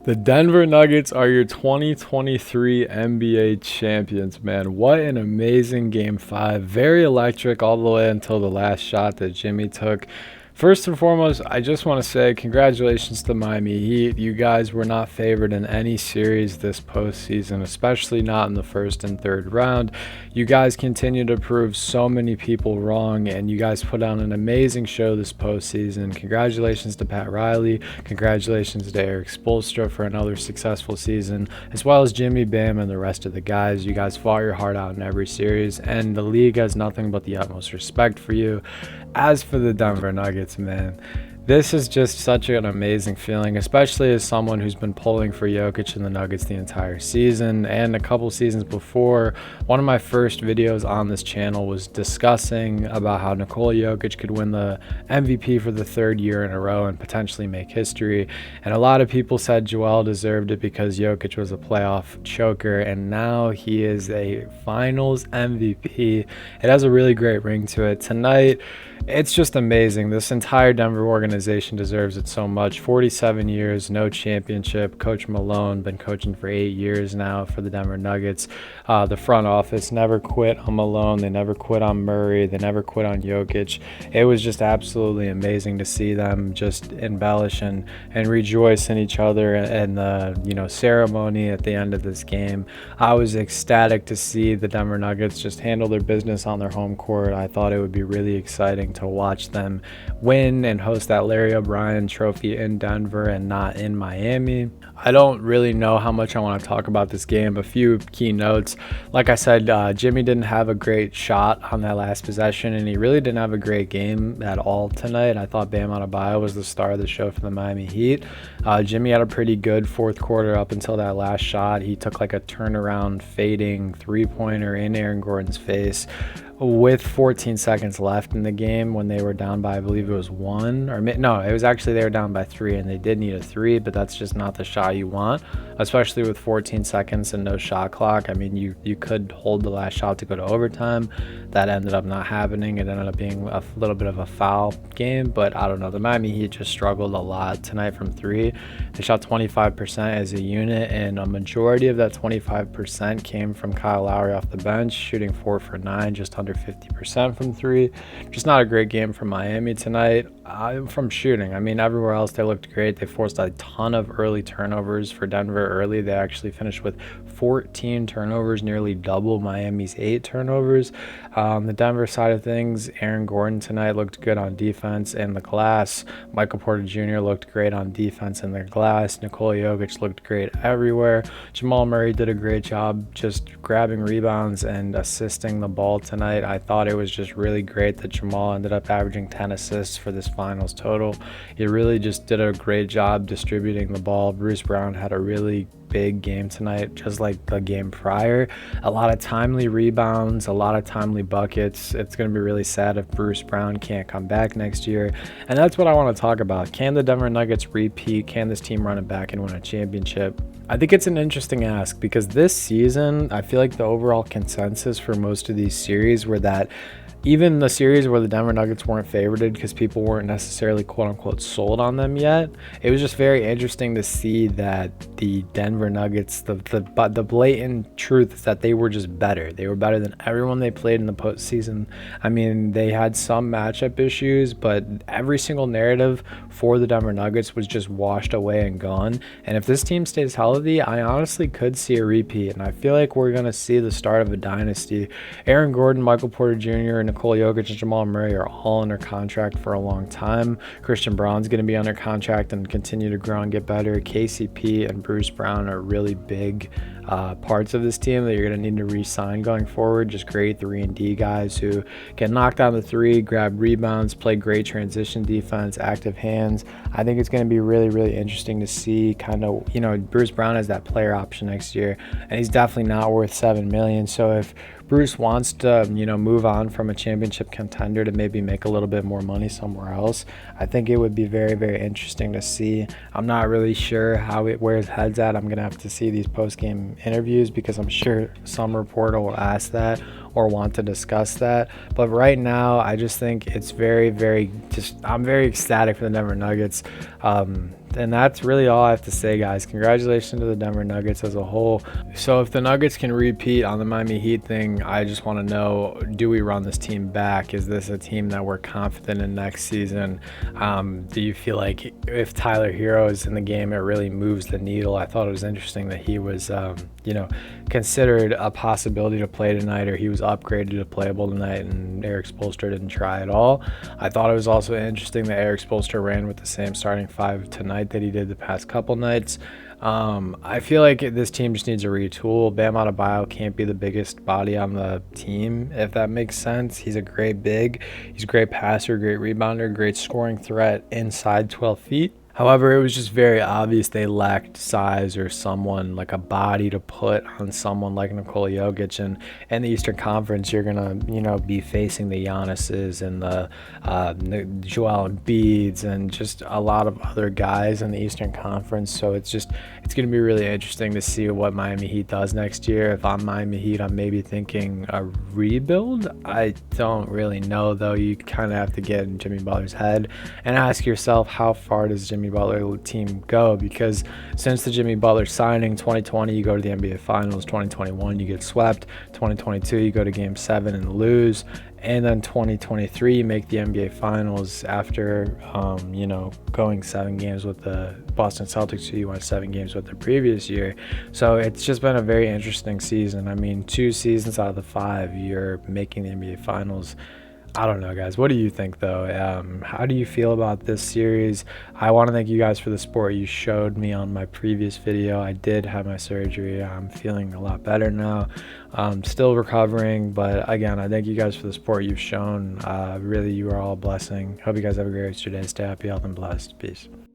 The Denver Nuggets are your 2023 NBA champions, man. What an amazing game five. Very electric all the way until the last shot that Jimmy took. First and foremost, I just want to say congratulations to Miami Heat. You guys were not favored in any series this postseason, especially not in the first and third round. You guys continue to prove so many people wrong, and you guys put on an amazing show this postseason. Congratulations to Pat Riley. Congratulations to Eric Spoelstra for another successful season, as well as Jimmy Bam and the rest of the guys. You guys fought your heart out in every series, and the league has nothing but the utmost respect for you. As for the Denver Nuggets, man, this is just such an amazing feeling, especially as someone who's been pulling for Jokic and the Nuggets the entire season and a couple seasons before. One of my first videos on this channel was discussing about how Nikola Jokic could win the MVP for the third year in a row and potentially make history. And a lot of people said Joel deserved it because Jokic was a playoff choker, and now he is a finals MVP. It has a really great ring to it. Tonight, it's just amazing. This entire Denver organization deserves it so much. 47 years, no championship. Coach Malone been coaching for 8 years now for the Denver Nuggets. The front office never quit on Malone. They never quit on Murray. They never quit on Jokic. It was just absolutely amazing to see them just embellish and rejoice in each other and the ceremony at the end of this game. I was ecstatic to see the Denver Nuggets just handle their business on their home court. I thought it would be really exciting to watch them win and host that Larry O'Brien trophy in Denver and not in Miami. I don't really know how much I want to talk about this game. A few key notes. Like I said, Jimmy didn't have a great shot on that last possession, and he really didn't have a great game at all tonight. I thought Bam Adebayo was the star of the show for the Miami Heat. Jimmy had a pretty good fourth quarter up until that last shot. He took like a turnaround fading three-pointer in Aaron Gordon's face with 14 seconds left in the game when they were down by, I believe it was one, or no, it was actually they were down by three, and they did need a three, but that's just not the shot you want, especially with 14 seconds and no shot clock. I mean, you could hold the last shot to go to overtime. That ended up not happening. It ended up being a little bit of a foul game, but I don't know. The Miami Heat just struggled a lot tonight from three. They shot 25% as a unit, and a majority of that 25% came from Kyle Lowry off the bench, shooting 4 for 9, just under 50% from three. Just not a great game from Miami tonight. From shooting, I mean, everywhere else they looked great. They forced a ton of early turnovers for Denver early. They actually finished with 14 turnovers, nearly double Miami's 8 turnovers. The Denver side of things, Aaron Gordon tonight looked good on defense and the glass. Michael Porter Jr. looked great on defense and the glass. Nikola Jokic looked great everywhere. Jamal Murray did a great job just grabbing rebounds and assisting the ball tonight. I thought it was just really great that Jamal ended up averaging 10 assists for this finals total. He really just did a great job distributing the ball. Bruce Brown had a really big game tonight, just like the game prior. A lot of timely rebounds, a lot of timely buckets. It's going to be really sad if Bruce Brown can't come back next year. And that's what I want to talk about. Can the Denver Nuggets repeat? Can this team run it back and win a championship? I think it's an interesting ask because this season, I feel like the overall consensus for most of these series were that even the series where the Denver Nuggets weren't favored because people weren't necessarily quote-unquote sold on them yet, it was just very interesting to see that the Denver Nuggets, the blatant truth is that they were just better. They were better than everyone they played in the postseason. I mean, they had some matchup issues, but every single narrative for the Denver Nuggets was just washed away and gone. And if this team stays healthy, I honestly could see a repeat, and I feel like we're going to see the start of a dynasty. Aaron Gordon, Michael Porter Jr., and Nikola Jokic and Jamal Murray are all under contract for a long time. Christian Braun's going to be under contract and continue to grow and get better. KCP and Bruce Brown are really big parts of this team that you're going to need to re-sign going forward. Just great 3-and-D guys who can knock down the three, grab rebounds, play great transition defense, active hands. I think it's going to be really, really interesting to see kind of, Bruce Brown has that player option next year, and he's definitely not worth $7 million. So if Bruce wants to, move on from a championship contender to maybe make a little bit more money somewhere else, I think it would be very, very interesting to see. I'm not really sure where his head's at. I'm going to have to see these post-game interviews because I'm sure some reporter will ask that or want to discuss that. But right now, I just think it's I'm very ecstatic for the Denver Nuggets. And that's really all I have to say, guys. Congratulations to the Denver Nuggets as a whole. So if the Nuggets can repeat on the Miami Heat thing, I just want to know, do we run this team back? Is this a team that we're confident in next season? Do you feel like if Tyler Hero is in the game, it really moves the needle? I thought it was interesting that he was, considered a possibility to play tonight, or he was upgraded to playable tonight, and Eric Spoelstra didn't try at all. I thought it was also interesting that Eric Spoelstra ran with the same starting five tonight that he did the past couple nights. I feel like this team just needs a retool. Bam Adebayo can't be the biggest body on the team, if that makes sense. He's a great big. He's a great passer, great rebounder, great scoring threat inside 12 feet. However, it was just very obvious they lacked size or someone like a body to put on someone like Nikola Jokic. And in the Eastern Conference, you're gonna, be facing the Giannis's and the Joel Embiids and just a lot of other guys in the Eastern Conference. So it's gonna be really interesting to see what Miami Heat does next year. If I'm Miami Heat, I'm maybe thinking a rebuild. I don't really know, though. You kind of have to get in Jimmy Butler's head and ask yourself, how far does Jimmy Butler team go? Because since the Jimmy Butler signing, 2020 you go to the NBA Finals, 2021 you get swept, 2022 you go to Game 7 and lose, and then 2023 you make the NBA Finals after going 7 games with the Boston Celtics, who you won 7 games with the previous year. So it's just been a very interesting season. I mean, 2 seasons out of the 5 you're making the NBA Finals. I don't know, guys. What do you think, though? How do you feel about this series? I want to thank you guys for the support you showed me on my previous video. I did have my surgery. I'm feeling a lot better now. Still recovering, but again, I thank you guys for the support you've shown. Really, you are all a blessing. Hope you guys have a great rest of your day. Stay happy, healthy, and blessed. Peace.